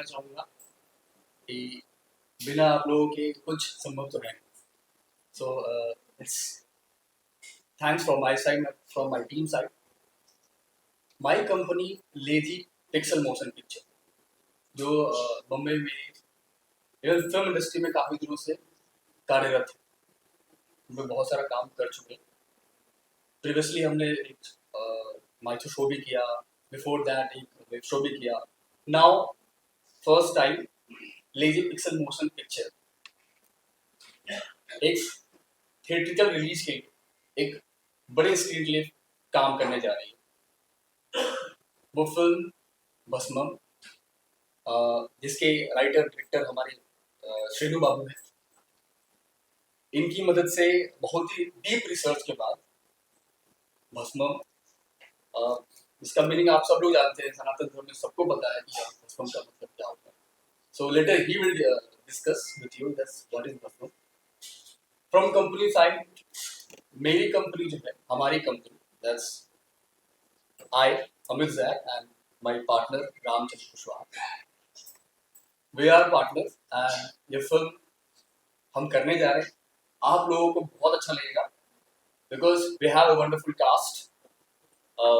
कहना चाहूँगा कि बिना आप लोगों के कुछ संभव तो है। So it's thanks from my side, from my team side. My company lazy pixel motion picture, जो बम्बई में इवन फिल्म इंडस्ट्री में काफ़ी दिनों से कार्यरत है, उनमें बहुत सारा काम कर चुके हैं। प्रीवियसली हमने एक माइथो शो भी किया, बिफोर दैट एक वेब शो भी किया। Now first time lazy pixel motion picture एक थिएट्रिकल रिलीज के लिए एक बड़े स्क्रीन के लिए काम करने जा रही है। वो फिल्म भस्मम, जिसके राइटर डायरेक्टर हमारे श्रीनु बाबू हैं। इनकी मदद से बहुत ही डीप रिसर्च के बाद भस्मम, इसका मीनिंग आप सब लोग जानते हैं, सनातन धर्म में सबको पता है कि भस्मम का मतलब क्या होता है। So later he will discuss with you that's what is Bhasmam. From company side, मेरी कंपनी जो है, हमारी company, that's I Amit Jack and my partner Ramchandra Kushwaha, we are partners and ये फिल्म हम करने जा रहे हैं। आप लोगों को बहुत अच्छा लगेगा because we have a wonderful cast.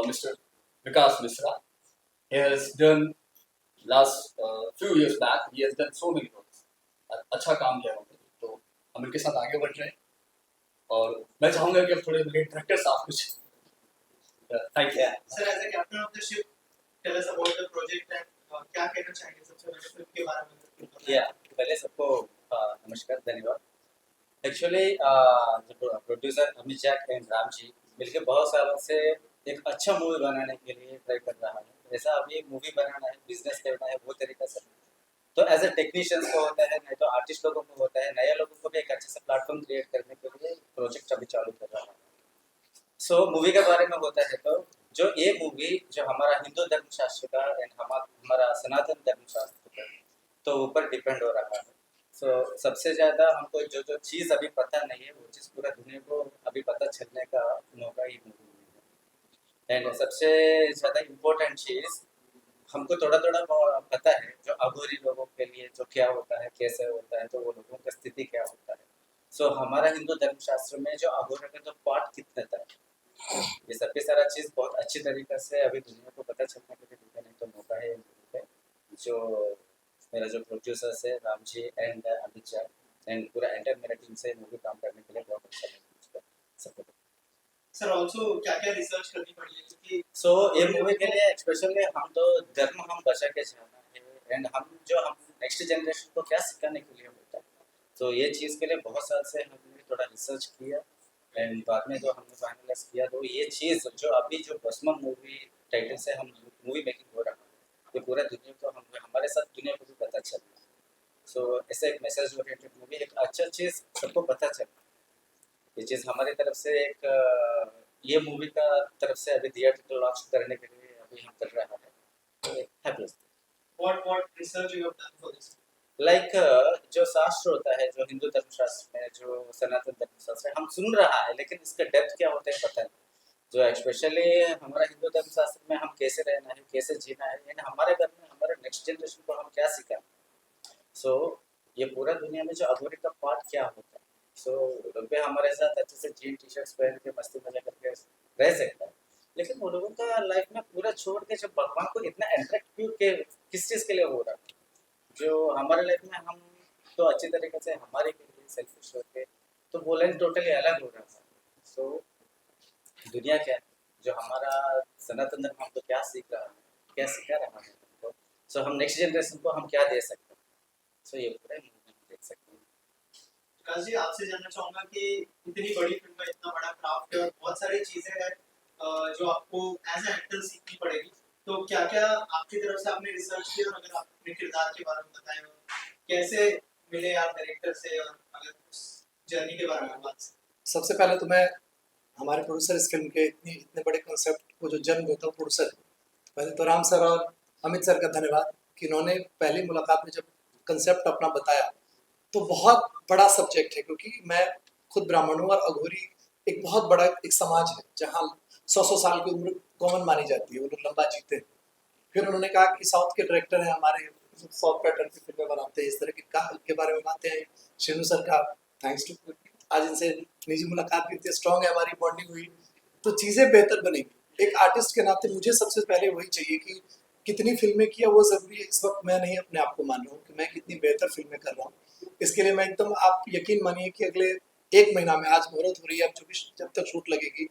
Mister Vikas Mishra, he has done last few years back he has done so many roles, अच्छा काम किया उन्होंने। तो हम इनके साथ आगे बढ़ रहे हैं और मैं चाहूंगा कि अब थोड़े मेरे डायरेक्टर साहब कुछ thank you sir. As a captain of the ship, tell us about the project and क्या कहना चाहेंगे सबसे पहले फिल्म के बारे में। पहले सबको नमस्कार, धन्यवाद। एक्चुअली जो producer Amit Jack and Ram ji मिलकर बहुत सालों से एक अच्छा मूवी बनाने के लिए ट्राई कर रहा है। ऐसा अभी मूवी बनाना है, बिजनेस करना है, वो तरीका से। तो एज ए टेक्नीशियंस को होता है, नहीं तो आर्टिस्ट लोगों को होता है, नए लोगों को भी एक अच्छे से प्लेटफॉर्म क्रिएट करने के लिए प्रोजेक्ट अभी चालू कर रहा है। सो मूवी के बारे में होता है तो जो ये मूवी जो हमारा हिंदू धर्मशास्त्र का एंड हमारा सनातन धर्मशास्त्र का तो ऊपर डिपेंड हो रहा है। सो सबसे ज़्यादा हमको जो चीज़ अभी पता नहीं है वो चीज़ पूरा दुनिया को अभी पता चलने का मौका ही मूवी है। एंड सबसे ज़्यादा इम्पोर्टेंट चीज़ हमको थोड़ा थोड़ा पता है जो अघोरी लोगों के लिए जो क्या होता है, कैसे होता है, तो वो लोगों का स्थिति क्या होता है। सो हमारा हिंदू धर्मशास्त्र में जो अघोर का जो पार्ट कितने तक, ये सभी सारा चीज़ बहुत अच्छी तरीके से अभी दुनिया को पता चलने के लिए दिखाने का मौका है। जो मेरा जो प्रोड्यूसर्स है राम जी एंड अमित जी एंड पूरा एंटायर मेरा टीम से मूवी काम करने के लिए बहुत अच्छा लगा सबको। सर ऑल्सो क्या क्या रिसर्च करनी पड़ी है क्योंकि सो ये मूवी के लिए स्पेशली हम तो धर्म हम बचा के जाना है एंड हम नेक्स्ट जनरेशन को क्या सिखाने के लिए होता है। तो ये चीज़ के लिए बहुत साल से हमने थोड़ा रिसर्च किया एंड बाद में जो हमने फाइनलाइज किया तो ये चीज़ जो अभी जो भस्मम मूवी टाइटल से हम मूवी मेकिंग हो रहा है, ये पूरा दुनिया को हमारे साथ दुनिया को भी पता चल रहा है। सो ऐसे एक मैसेज ओरिएंटेड मूवी, एक अच्छा चीज़ सबको पता चल रहा है। ये चीज़ हमारी तरफ से एक ये मूवी का तरफ से अभी थिएटर लॉन्च करने के लिए अभी हम कर रहा है। Happy what research you have done for this? Like जो शास्त्र होता है, जो हिंदू धर्मशास्त्र में जो सनातन धर्मशास्त्र हम सुन रहा है, लेकिन इसका डेप्थ क्या होता है पता नहीं। जो स्पेशली हमारा हिंदू धर्मशास्त्र में हम कैसे रहना है, कैसे जीना है, यानी हमारे घर में हमारे नेक्स्ट जनरेशन को हम क्या सिखाएं। सो ये पूरा दुनिया में जो अघोरी का पार्ट क्या होता है। सो लोग हमारे साथ अच्छे से जीन टी शर्ट्स पहन के मस्ती मजा करके रह सकता है, लेकिन वो लोगों का लाइफ में पूरा छोड़ के जब भगवान को इतना अट्रैक्ट क्यों के किस चीज़ के लिए हो रहा है। जो हमारे लाइफ में हम तो अच्छी तरीके से हमारे के लिए सेल्फिश होके तो वो लाइन टोटली अलग हो रहा था। सो दुनिया क्या है, जो हमारा सनातन धर्म हमको क्या सीख रहा है, क्या सिखा रहा है हमको। सो हम नेक्स्ट जनरेशन को हम क्या दे सकते हैं। सो ये पूरा हम देख सकते हैं। विकास जी, आपसे जानना चाहूँगा कि इतनी बड़ी फिल्म का इतना बड़ा क्राफ्ट है और बहुत सारी चीज़ें हैं जो आपको एज ए एक्टर सीखनी पड़ेगी, तो क्या क्या आपकी तरफ से आपने रिसर्च किया और अगर आप अपने किरदार के बारे में बताएं कैसे मिले आप डायरेक्टर से और अगर उस जर्नी के बारे में बात। सबसे पहले तो मैं हमारे प्रोड्यूसर इस फिल्म के इतने बड़े कॉन्सेप्ट को जो जन्म देता हूँ प्रोड्यूसर, पहले तो राम सर और अमित सर का धन्यवाद कि इन्होंने पहली मुलाकात में जब कंसेप्ट अपना बताया तो बहुत बड़ा सब्जेक्ट है, क्योंकि मैं खुद ब्राह्मण हूँ और अघोरी एक बहुत बड़ा एक समाज है जहाँ 100 साल की उम्र कॉमन मानी जाती है, वो लोग लंबा जीते हैं। फिर उन्होंने कहा कि साउथ के डायरेक्टर हैं हमारे सॉफ्ट पैटर्न की फिल्में बनाते हैं, इस तरह के बारे में बातें हैं। शिनू सर का थैंक्स टू आज इनसे निजी मुलाकात भी इतनी स्ट्रांग है, हमारी बॉन्डिंग हुई, तो चीज़ें बेहतर बनेंगी। एक आर्टिस्ट के नाते मुझे सबसे पहले वही चाहिए कि कितनी फिल्में किया वो ज़रूरी है। इस वक्त मैं नहीं अपने आप को मान रहा हूँ कि मैं कितनी बेहतर फिल्में कर रहा हूँ। इसके लिए मैं एकदम, आप यकीन मानिए कि अगले 1 महीना में, आज मुहूर्त हो रही है, अब जब तक शूट लगेगी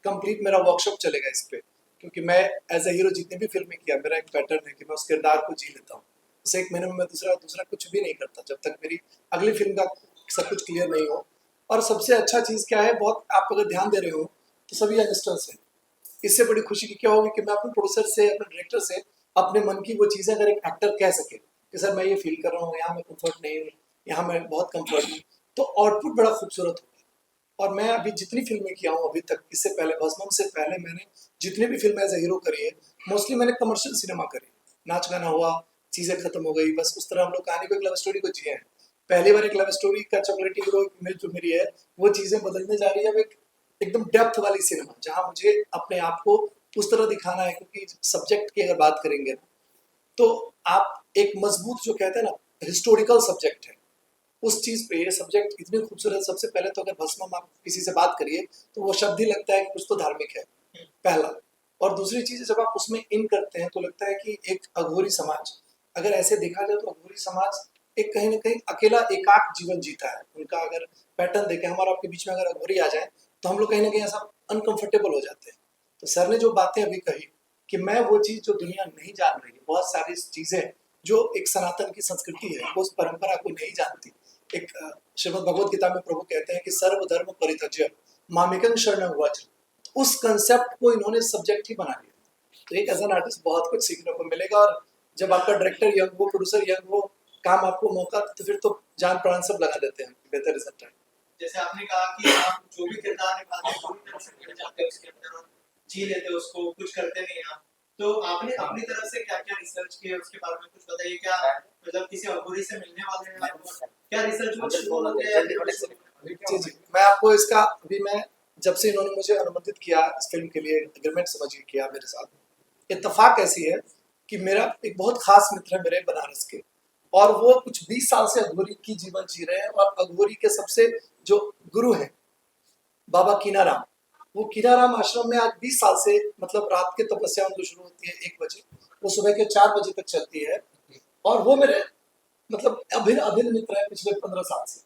कंप्लीट मेरा वर्कशॉप चलेगा इस पे, क्योंकि मैं एज ए हीरो जितनी भी फिल्में किया, मेरा एक पैटर्न है कि मैं उस किरदार को जी लेता हूँ। उस 1 महीने में मैं दूसरा दूसरा कुछ भी नहीं करता जब तक मेरी अगली फिल्म का सब कुछ क्लियर नहीं हो। और सबसे अच्छा चीज़ क्या है, बहुत आप अगर ध्यान दे रहे हो तो सभी यंगस्टर्स हैं। इससे बड़ी खुशी की क्या होगी कि मैं अपने प्रोड्यूसर से, अपने डायरेक्टर से अपने मन की वो चीज़ें अगर एक एक्टर कह सके कि सर मैं ये फील कर रहा हूँ, यहाँ मैं कंफर्ट नहीं हूँ, यहाँ मैं बहुत कंफर्ट हूँ, तो आउटपुट बड़ा खूबसूरत होगा। और मैं अभी जितनी फिल्में किया हूँ अभी तक, इससे पहले भस्मम से पहले मैंने जितनी भी फिल्में एज ए हीरो करी है, मोस्टली मैंने कमर्शियल सिनेमा करी। नाच गाना हुआ, चीज़ें खत्म हो गई, बस उस तरह हम लोग कहानी को, एक लव स्टोरी को जिए हैं। पहली बार एक लव स्टोरी का चॉकलेटी हीरो इमेज जो मेरी है, वो चीज़ें बदलने जा रही है। अब एक एकदम डेप्थ वाली सिनेमा, जहाँ मुझे अपने आप को उस तरह दिखाना है, क्योंकि सब्जेक्ट की अगर बात करेंगे ना, तो आप एक मजबूत, जो कहते हैं ना, हिस्टोरिकल सब्जेक्ट है, उस चीज़ पे ये सब्जेक्ट इतनी खूबसूरत। सबसे पहले तो अगर भस्मम आप किसी से बात करिए तो वो शब्द ही लगता है कि कुछ तो धार्मिक है, पहला। और दूसरी चीज़, जब आप उसमें इन करते हैं तो लगता है कि एक अघोरी समाज, अगर ऐसे देखा जाए तो अघोरी समाज एक कहीं ना कहीं अकेला एकाक जीवन जीता है। उनका अगर पैटर्न देखें, हमारा आपके बीच में अगर अघोरी आ जाए तो हम लोग कहीं ना कहीं ऐसा अनकंफर्टेबल हो जाते हैं। तो सर ने जो बातें अभी कही कि मैं वो चीज़ जो दुनिया नहीं जान रही है, बहुत सारी चीज़ें जो एक सनातन की संस्कृति है, वो उस परंपरा को नहीं जानती। एक श्रीमद् भगवत गीता में प्रभु कहते हैं कि सर्वधर्म परित्यज्य मामेकं शरणं व्रज। उस कंसेप्ट को इन्होंने सब्जेक्ट ही बना लिया। तो एक एज एन आर्टिस्ट बहुत कुछ सीखने को मिलेगा। और जब आपका डायरेक्टर यंग हो, प्रोड्यूसर यंग हो, काम आपको मौका, तो फिर तो जान प्राण सब लगा देते हैं, बेहतर रिजल्ट है। जैसे आपने कहा कि आप जो भी किरदार निभाते हैं पूरी तरह से गिर जाते हैं उसके अंदर और जी लेते हैं उसको, कुछ करते नहीं आप। तो आपने अपनी तरफ से क्या क्या रिसर्च किया उसके बारे में कुछ बताइए। क्या मतलब किसी अघोरी से मिलने वाले हैं आप, और क्या रिसर्च वो शुरू हो गया है या फिर शुरू हो गया? जी जी, मैं आपको इसका, अभी मैं जब से इन्होंने मुझे अनुमोदित किया इस फिल्म के लिए, एग्रीमेंट समझिए किया मेरे साथ, इत्तेफाक ऐसी है कि मेरा एक बहुत खास मित्र है मेरे बनारस के, और वो कुछ 20 साल से अघोरी की जीवन जी रहे हैं। और अघोरी के सबसे जो गुरु हैं बाबा कीनाराम, वो कीनाराम आश्रम में आज 20 साल से, मतलब रात के तपस्या उनको शुरू होती है 1 बजे, वो सुबह के 4 बजे तक चलती है। और वो मेरे, मतलब अभिन्न अभिन्न मित्र है पिछले 15 साल से।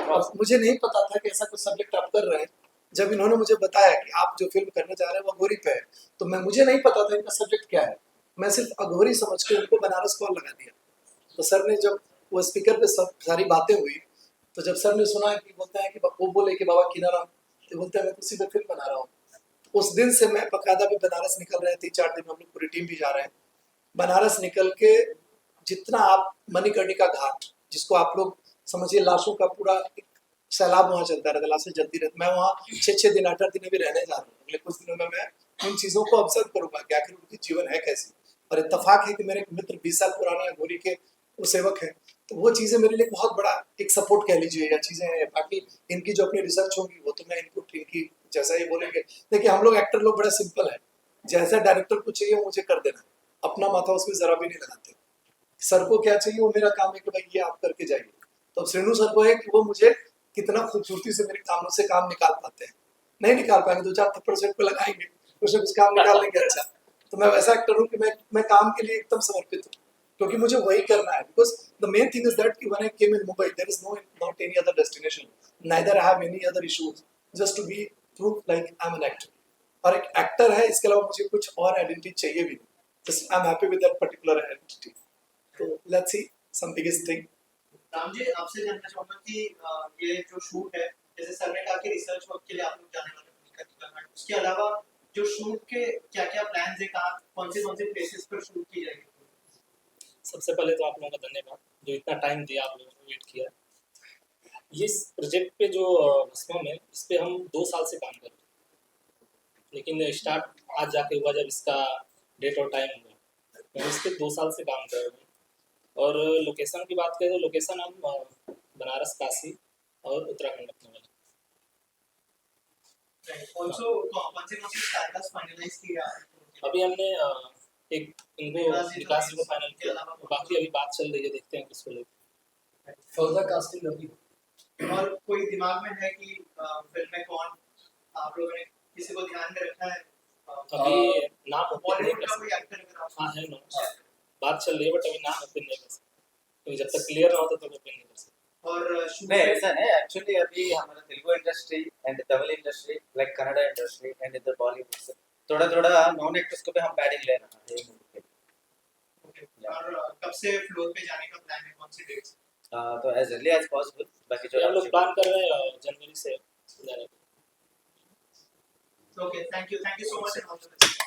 और मुझे नहीं पता था कि ऐसा कुछ सब्जेक्ट आप कर रहे हैं। जब इन्होंने मुझे बताया कि आप जो फिल्म करने जा रहे हैं वो अघोरी पे है, तो मुझे नहीं पता था इनका सब्जेक्ट क्या है। मैं सिर्फ अघोरी समझ के उनको बनारस कॉल लगा दिया। तो सर ने, जब वो स्पीकर पे सारी बातें हुई, तो जब सर ने सुना कि बोलते हैं कि वो बोले कि बाबा कीनाराम, तो बोलते हैं मैं उसी पे फिल्म बना रहा हूँ। उस दिन से मैं बकायदा भी बनारस निकल रहे थे, 4 दिन हम लोग पूरी टीम भी जा रहे हैं। बनारस निकल के जितना आप मणिकर्णिका घाट, जिसको आप लोग समझिए लाशों का पूरा एक सैलाब वहाँ चलता रहता, लाशें जलती रहती, मैं वहाँ 6-6 दिन 8-8 दिन भी रहने जा रहा हूँ। अगले कुछ दिनों में मैं उन चीज़ों को ऑब्जर्व करूंगा कि आखिर उनकी जीवन है कैसी। और इत्तेफाक है कि मेरे एक मित्र 20 साल पुराने अघोरी के वो सेवक हैं, तो वो चीज़ें मेरे लिए बहुत बड़ा एक सपोर्ट कह लीजिए, या चीज़ें हैं। बाकी इनकी जो अपनी रिसर्च होगी वो तो मैं इनको, इनकी जैसा ये बोलेंगे। देखिए हम लोग एक्टर लोग बड़ा सिंपल है, जैसा डायरेक्टर को चाहिए मुझे कर देना, अपना माथा उसमें जरा भी नहीं लगाते। सर को क्या चाहिए वो मेरा काम है कि भाई ये आप करके जाइए। तो अब श्रेणु सर को है कि वो मुझे कितना खूबसूरती से मेरे कामों से काम निकाल पाते हैं। नहीं निकाल पाएंगे, 2-4 थप्पड़ सेट पे लगाएंगे, कुछ ना कुछ काम निकाल लेंगे। अच्छा, तो मैं वैसा एक्टर हूँ कि मैं काम के लिए एकदम समर्पित हूँ, क्योंकि मुझे वही करना है। Because the main thing is that कि when I came in Mumbai there is not any other destination, neither I have any other issues, just to be prove like I am an actor. और एक actor है, इसके अलावा मुझे कुछ और identity चाहिए भी नहीं। Just I am happy with that particular identity. तो let's see some biggest thing. Ram ji, आपसे जानना चाहूंगा कि ये जो शूट है, जैसे सर ने कहा कि रिसर्च वर्क के लिए आप लोग जाने वाले हैं, उसके अलावा जो शूट के क्या क्या प्लान्स है, कहाँ कौन से प्लेसेस पर शूट की जाएगी? सबसे पहले तो आप लोगों का धन्यवाद जो इतना टाइम दिया, आप लोगों ने वेट किया। ये प्रोजेक्ट पे जो भस्मम है, इस पे हम 2 साल से काम कर रहे हैं, लेकिन स्टार्ट आज जाके हुआ जब इसका डेट और टाइम हुआ। तो इस पे 2 साल से काम कर रहे हैं। और लोकेशन की बात करें तो लोकेशन हम बनारस, काशी और उत्तराखंड रखने वाले हैं। ऑल्सो कौन से स्टार्टर्स फाइनलाइज किया? अभी हमने एक इनको विकास जी विकास जी को तो फाइनल इसके किया अलावा बाकी अभी बात चल रही है, देखते हैं किसको लेते फर्दर कास्टिंग अभी और कोई दिमाग में है कि फिल्म में कौन आप लोगों ने किसी को ध्यान में रखा है हैं। अभी नाम ओपन नहीं बॉलीवुड कर का कोई सकते। एक्टर अगर आप हाँ है ना, बात चल रही है बट अभी नाम ओपन नहीं कर सकते, क्योंकि जब तक क्लियर ना हो तब तक ओपन नहीं कर सकते। और शुरू नहीं में ऐसा नहीं, एक्चुअली अभी हमारा Telugu industry and Tamil industry like Kannada industry and in the Bollywood से थोड़ा थोड़ा नॉन एक्टर्स को भी हम बैटिंग ले रहे हैं ये मूवी के लिए। और कब से फ्लोर पे जाने का प्लान है, कौन सी डेट्स? तो एज अर्ली एज पॉसिबल, बाकी जो ये हम लोग प्लान कर रहे हैं जनवरी से जाने का। Okay, thank you so much and all the best.